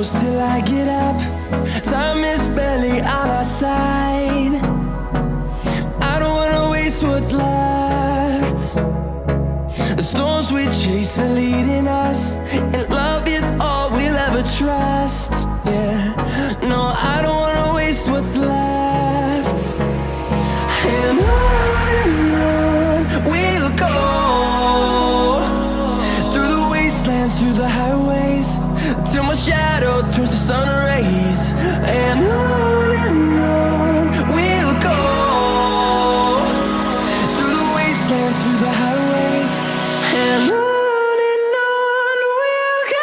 close till I get up. Time is barely on our side. I don't wanna waste what's left. The storms we chase are leading us, and love is all we'll ever trust. Yeah, no, I don't wanna waste what's left. And on we'll go, through the wastelands, through the highways, till my shadow turns to sun rays. And on we'll go, through the wastelands, through the highways, and on we'll go.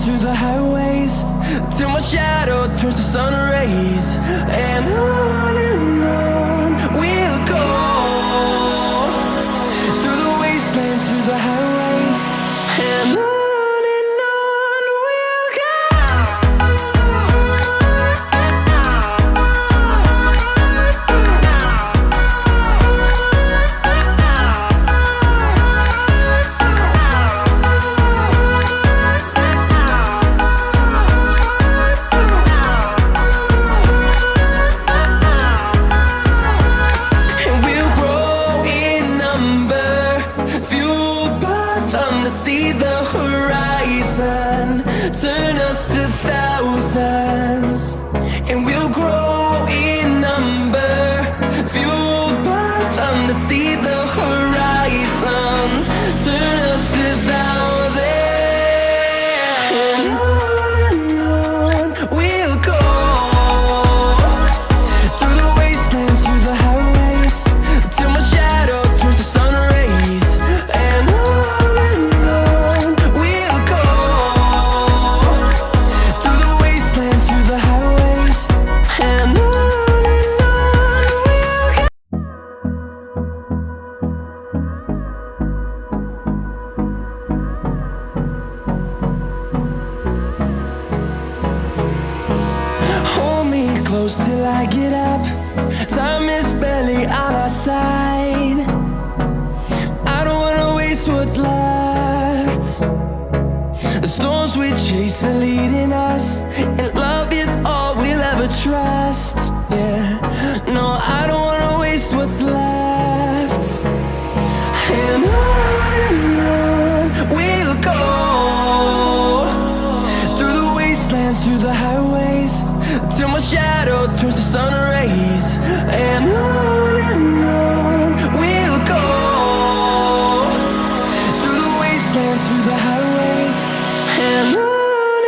Through the highways, till my shadow turns to sun rays. And on we'll go, through the wastelands, through the highways, and on we'll go. See the horizon turn us to thousands, and we'll grow in number, fueled by them. To see the horizon turn us to thousands, and on we'll go, through the wastelands, through the highways, till my shadow turns to sun rays. And close till I get up. Time is barely on our side. I don't wanna waste what's left. The storms we chase are leading us, and love is all we'll ever trust. Yeah, no, I don't wanna waste what's left. And on we'll go, through the wastelands, through the highways, till my shadow turns to sun rays. And on we'll go, through the wastelands, through the highways, and on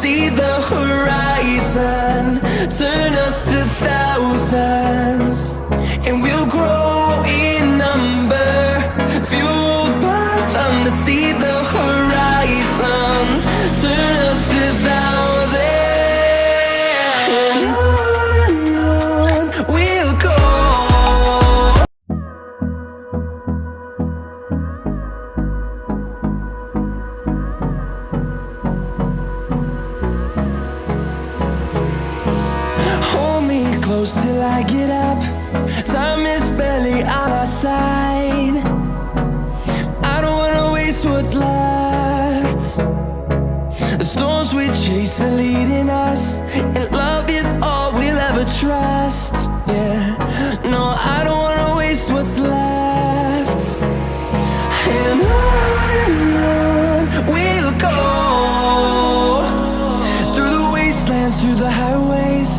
see the horizon, turn us to thousands, and we'll grow in number, fueled by them to see the horizon, turn us to thousands, and on we'll go. Hold me close till I get up. Time is barely on our side. I don't wanna waste what's left. The storms we chase are leading us, and love is all we'll ever trust. Yeah, no, I don't wanna waste what's left. And on we'll go, through the wastelands, through the highways,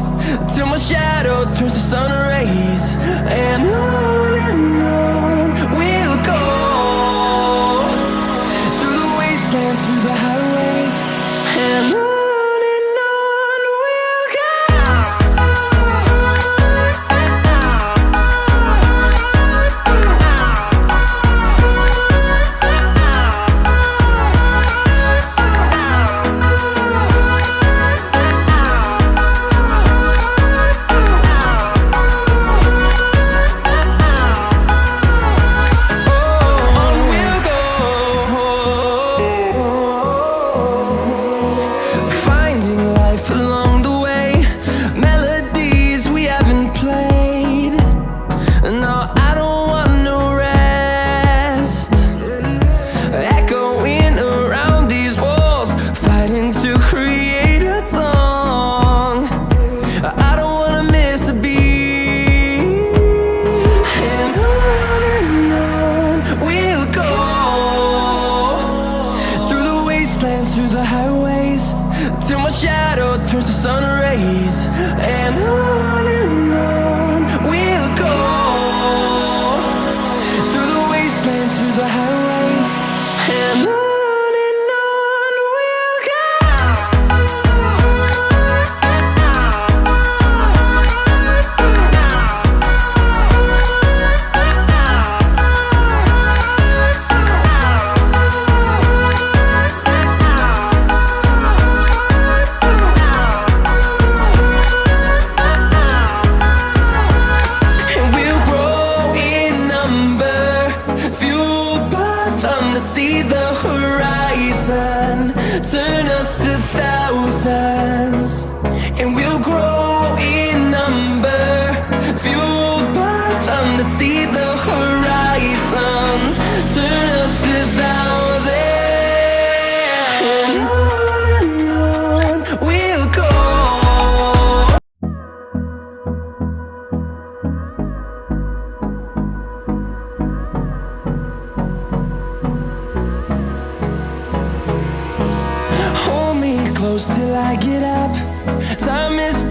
till my shadow turns to sun rays. And on we'll go, through the wastelands, through the highways, and on we'll go. Through the highways, till my shadow turns to sun rays. And on we'll go, through the wastelands, through the highways, and on we'll go. See the horizon, turn us to thousands, and we'll grow in number, fueled by them to see the horizon, turn us to thousands, and on we'll go. Close till I get up. Time is